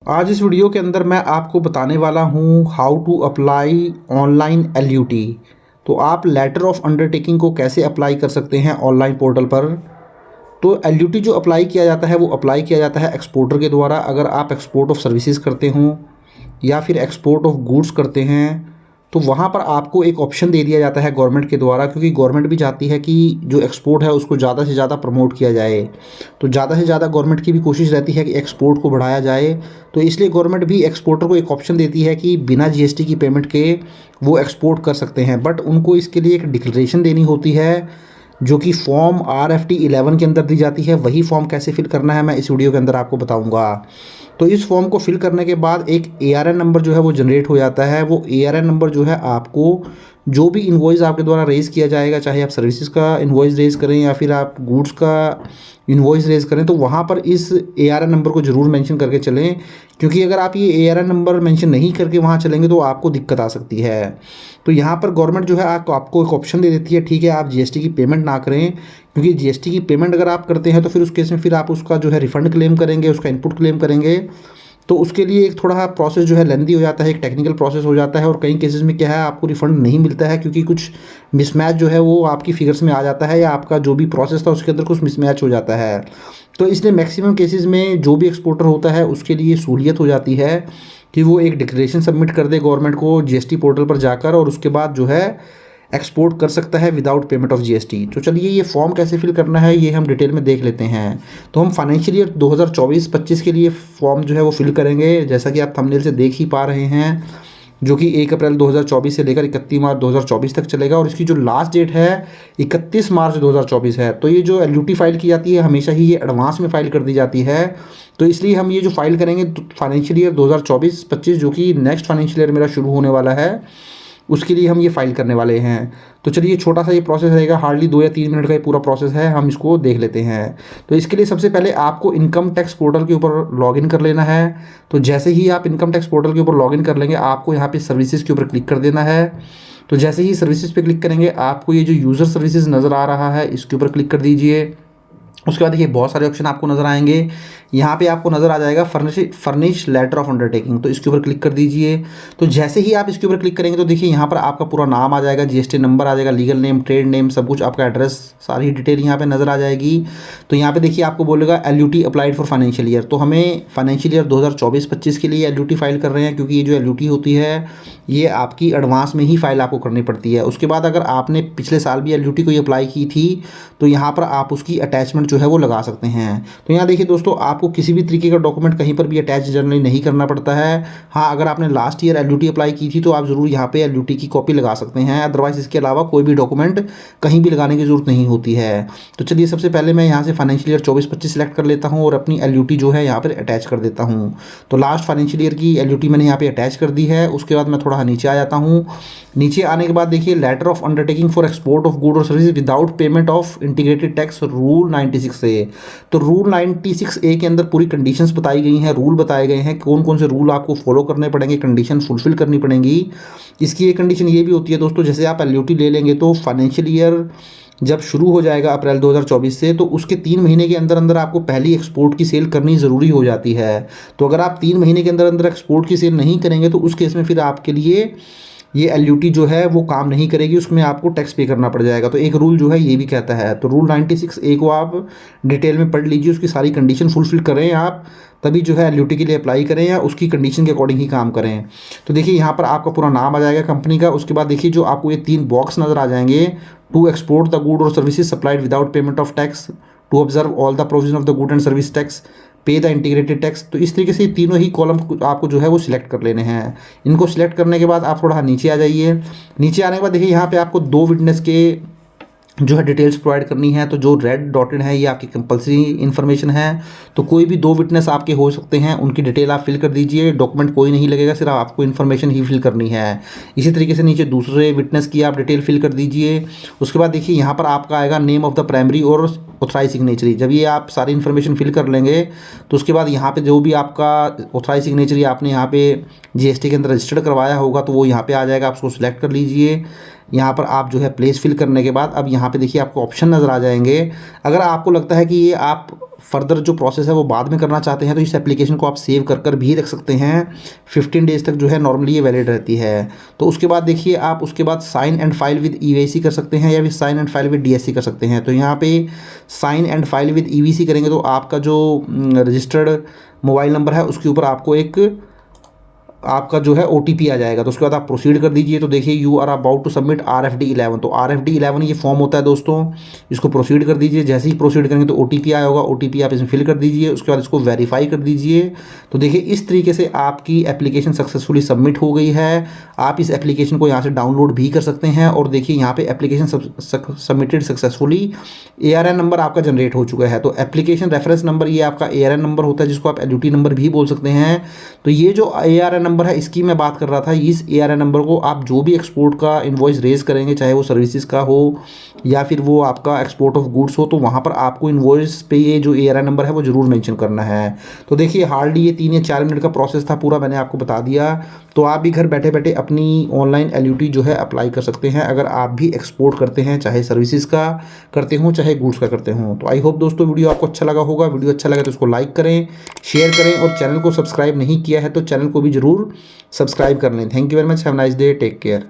आज इस वीडियो के अंदर मैं आपको बताने वाला हूँ how to apply online LUT. तो आप लेटर ऑफ अंडरटेकिंग को कैसे अप्लाई कर सकते हैं ऑनलाइन पोर्टल पर। तो एलयूटी जो अप्लाई किया जाता है वो अप्लाई किया जाता है एक्सपोर्टर के द्वारा। अगर आप एक्सपोर्ट ऑफ सर्विसेज करते हों या फिर एक्सपोर्ट ऑफ गुड्स करते हैं तो वहाँ पर आपको एक ऑप्शन दे दिया जाता है गवर्नमेंट के द्वारा, क्योंकि गवर्नमेंट भी चाहती है कि जो एक्सपोर्ट है उसको ज़्यादा से ज़्यादा प्रमोट किया जाए। तो ज़्यादा से ज़्यादा गवर्नमेंट की भी कोशिश रहती है कि एक्सपोर्ट को बढ़ाया जाए। तो इसलिए गवर्नमेंट भी एक्सपोर्टर को एक ऑप्शन देती है कि बिना जीएसटी की पेमेंट के वो एक्सपोर्ट कर सकते हैं, बट उनको इसके लिए एक डिक्लेरेशन देनी होती है जो कि फॉर्म RFT 11 के अंदर दी जाती है। वही फॉर्म कैसे फिल करना है मैं इस वीडियो के अंदर आपको बताऊंगा। तो इस फॉर्म को फिल करने के बाद एक ARN नंबर जो है वो जनरेट हो जाता है। वो ARN नंबर जो है आपको जो भी इन्वॉइस आपके द्वारा रेज किया जाएगा, चाहे आप सर्विसेज का इन्वॉइस रेज करें या फिर आप गुड्स का इन्वॉइस रेज करें, तो वहाँ पर इस ARN नंबर को ज़रूर मेंशन करके चलें, क्योंकि अगर आप ये ARN नंबर मेंशन नहीं करके वहाँ चलेंगे तो आपको दिक्कत आ सकती है। तो यहाँ पर गवर्नमेंट जो है आपको एक ऑप्शन दे देती है, ठीक है आप जीएसटी की पेमेंट ना करें, क्योंकि जीएसटी की पेमेंट अगर आप करते हैं तो फिर उस केस में फिर आप उसका जो है रिफ़ंड क्लेम करेंगे, उसका इनपुट क्लेम करेंगे। तो उसके लिए एक थोड़ा प्रोसेस जो है लेंदी हो जाता है, एक टेक्निकल प्रोसेस हो जाता है। और कई केसेस में क्या है आपको रिफ़ंड नहीं मिलता है, क्योंकि कुछ मिसमैच जो है वो आपकी फिगर्स में आ जाता है, या आपका जो भी प्रोसेस था उसके अंदर कुछ मिसमैच हो जाता है। तो इसलिए मैक्सिमम केसेस में जो भी एक्सपोर्टर होता है उसके लिए सहूलियत हो जाती है कि वो एक डिक्लेरेशन सबमिट कर दे गवर्नमेंट को जीएसटी पोर्टल पर जाकर, और उसके बाद जो है एक्सपोर्ट कर सकता है विदाउट पेमेंट ऑफ जीएसटी। तो चलिए ये फॉर्म कैसे फिल करना है ये हम डिटेल में देख लेते हैं। तो हम फाइनेंशियल ईयर 2024-25 के लिए फॉर्म जो है वो फिल करेंगे, जैसा कि आप थंबनेल से देख ही पा रहे हैं, जो कि 1 अप्रैल 2024 से लेकर 31 मार्च 2024 तक चलेगा। और इसकी जो लास्ट डेट है 31 मार्च 2024 है। तो ये जो एलयूटी फाइल की जाती है हमेशा ही ये एडवांस में फाइल कर दी जाती है। तो इसलिए हम ये जो फाइल करेंगे फाइनेंशियल ईयर 2024-25 जो कि नेक्स्ट फाइनेंशियल ईयर मेरा शुरू होने वाला है उसके लिए हम ये फाइल करने वाले हैं। तो चलिए छोटा सा ये प्रोसेस रहेगा, हार्डली 2 या 3 मिनट का ये पूरा प्रोसेस है, हम इसको देख लेते हैं। तो इसके लिए सबसे पहले आपको इनकम टैक्स पोर्टल के ऊपर लॉगिन कर लेना है। तो जैसे ही आप इनकम टैक्स पोर्टल के ऊपर लॉगिन कर लेंगे आपको यहाँ पे सर्विसेज के ऊपर क्लिक कर देना है। तो जैसे ही सर्विसेज पे क्लिक करेंगे आपको ये जो यूज़र सर्विसेज नज़र आ रहा है इसके ऊपर क्लिक कर दीजिए। उसके बाद देखिए बहुत सारे ऑप्शन आपको नज़र आएंगे। यहाँ पे आपको नज़र आ जाएगा फर्निश लेटर ऑफ अंडरटेकिंग, तो इसके ऊपर क्लिक कर दीजिए। तो जैसे ही आप इसके ऊपर क्लिक करेंगे तो देखिए यहाँ पर आपका पूरा नाम आ जाएगा, जीएसटी नंबर आ जाएगा, लीगल नेम, ट्रेड नेम, सब कुछ, आपका एड्रेस, सारी डिटेल यहाँ पे नज़र आ जाएगी। तो यहाँ पे देखिए आपको बोलेगा LUT applied for financial year. तो हमें फाइनेंशियल ईयर 2024-25 के लिए एलयूटी फाइल कर रहे हैं, क्योंकि ये जो एलयूटी होती है ये आपकी एडवांस में ही फाइल आपको करनी पड़ती है। उसके बाद अगर आपने पिछले साल भी एलयूटी को अप्लाई की थी तो यहाँ पर आप उसकी अटैचमेंट जो है वो लगा सकते हैं। तो यहाँ देखिए दोस्तों आपको किसी भी तरीके का डॉक्यूमेंट कहीं पर भी अटैच जनरली नहीं करना पड़ता है। हाँ, अगर आपने लास्ट ईयर एलयूटी अप्लाई की थी तो आप ज़रूर यहाँ पे एलयूटी की कॉपी लगा सकते हैं, अदरवाइज़ इसके अलावा कोई भी डॉक्यूमेंट कहीं भी लगाने की ज़रूरत नहीं होती है। तो चलिए सबसे पहले मैं यहाँ से फाइनेंशियल ईयर 24-25 सेलेक्ट कर लेता हूँ और अपनी एलयूटी जो है यहाँ पर अटैच कर देता हूँ। तो लास्ट फाइनेंशियल ईयर की एलयूटी मैंने यहाँ पर अटैच कर दी है। उसके बाद मैं थोड़ा नीचे आ जाता हूँ। नीचे आने के बाद देखिए letter of undertaking for export of good और service without payment of integrated tax rule 96A। तो रूल 96A के अंदर पूरी कंडीशंस बताई गई हैं, रूल बताए गए हैं, कौन कौन से रूल आपको फॉलो करने पड़ेंगे, कंडीशन फुलफिल करनी पड़ेंगी। इसकी एक कंडीशन ये भी होती है दोस्तों, जैसे आप एलयूटी ले लेंगे तो फाइनेंशियल ईयर जब शुरू हो जाएगा अप्रैल 2024 से, तो उसके 3 महीने के अंदर अंदर आपको पहली एक्सपोर्ट की सेल करनी ज़रूरी हो जाती है। तो अगर आप 3 महीने के अंदर अंदर एक्सपोर्ट की सेल नहीं करेंगे तो उस केस में फिर आपके लिए ये एलयूटी जो है वो काम नहीं करेगी, उसमें आपको टैक्स पे करना पड़ जाएगा। तो एक रूल जो है ये भी कहता है। तो रूल 96A को आप डिटेल में पढ़ लीजिए, उसकी सारी कंडीशन फुलफिल करें आप, तभी जो है एलयूटी के लिए अप्लाई करें या उसकी कंडीशन के अकॉर्डिंग ही काम करें। तो देखिए यहाँ पर आपका पूरा नाम आ जाएगा कंपनी का। उसके बाद देखिए जो आपको ये 3 बॉक्स नज़र आ जाएंगे, टू एक्सपोर्ट द गुड और services supplied without payment of tax, to observe all the provision of the good and service tax, pay the integrated tax. तो इस तरीके से ये तीनों ही कॉलम आपको जो है वो सिलेक्ट कर लेने हैं। इनको सिलेक्ट करने के बाद आप थोड़ा नीचे आ जाइए। नीचे आने के बाद देखिए यहाँ पे आपको 2 विटनेस के जो है डिटेल्स प्रोवाइड करनी है। तो जो रेड डॉटेड है ये आपकी कंपलसरी इन्फॉर्मेशन है। तो कोई भी 2 विटनेस आपके हो सकते हैं, उनकी डिटेल आप फिल कर दीजिए। डॉक्यूमेंट कोई नहीं लगेगा, सिर्फ आपको इन्फॉर्मेशन ही फिल करनी है। इसी तरीके से नीचे दूसरे विटनेस की आप डिटेल फिल कर दीजिए। उसके बाद देखिए यहाँ पर आपका आएगा नेम ऑफ द प्राइमरी और ऑथराइज सिग्नेचरी। जब ये आप सारी इन्फॉर्मेशन फिल कर लेंगे तो उसके बाद यहाँ पे जो भी आपका ऑथराइज सिग्नेचरी आपने यहाँ पे जीएसटी के अंदर रजिस्टर्ड करवाया होगा तो वो यहाँ पे आ जाएगा, आप उसको सिलेक्ट कर लीजिए। यहाँ पर आप जो है प्लेस फिल करने के बाद अब यहाँ पे देखिए आपको ऑप्शन नज़र आ जाएंगे। अगर आपको लगता है कि ये आप फर्दर जो प्रोसेस है वो बाद में करना चाहते हैं तो इस एप्लीकेशन को आप सेव कर भी रख सकते हैं। 15 डेज़ तक जो है नॉर्मली ये वैलिड रहती है। तो उसके बाद देखिए आप उसके बाद sign and file with EVC कर सकते हैं या फिर sign and file with DSC कर सकते हैं। तो यहाँ पे sign and file with EVC करेंगे तो आपका जो रजिस्टर्ड मोबाइल नंबर है उसके ऊपर आपको एक आपका जो है ओटीपी आ जाएगा। तो उसके बाद आप प्रोसीड कर दीजिए। तो देखिए you are about to submit RFD11। तो RFD11 ये फॉर्म होता है दोस्तों, इसको प्रोसीड कर दीजिए। जैसे ही प्रोसीड करेंगे तो ओटीपी आया होगा, ओटीपी आप इसमें फिल कर दीजिए। उसके बाद इसको वेरीफाई कर दीजिए। तो देखिए इस तरीके से आपकी एप्लीकेशन सक्सेसफुली सबमिट हो गई है। आप इस एप्लीकेशन को यहाँ से डाउनलोड भी कर सकते हैं। और देखिए यहाँ पे application submitted successfully, ARN number आपका जनरेट हो चुका है। तो एप्लीकेशन रेफरेंस नंबर ये आपका ARN नंबर होता है, जिसको आप LUT नंबर भी बोल सकते हैं। तो ये जो ARN नंबर है इसकी मैं बात कर रहा था। इस ARN नंबर को आप जो भी एक्सपोर्ट का इनवॉइस रेज करेंगे, चाहे वो सर्विसेज का हो या फिर वो आपका एक्सपोर्ट ऑफ गुड्स हो, तो वहाँ पर आपको इनवॉइस पे ये जो ARN नंबर है वो ज़रूर मेंशन करना है। तो देखिए हार्डली ये 3 या 4 मिनट का प्रोसेस था, पूरा मैंने आपको बता दिया। तो आप भी घर बैठे बैठे अपनी ऑनलाइन LUT जो है अप्लाई कर सकते हैं, अगर आप भी एक्सपोर्ट करते हैं, चाहे सर्विसेज का करते हों चाहे गुड्स का करते हों। तो आई होप दोस्तों वीडियो आपको अच्छा लगा होगा। वीडियो अच्छा लगा तो इसको लाइक करें, शेयर करें और चैनल को सब्सक्राइब नहीं किया है तो चैनल को भी ज़रूर सब्सक्राइब कर लें। Thank you very much, have a nice day, take care.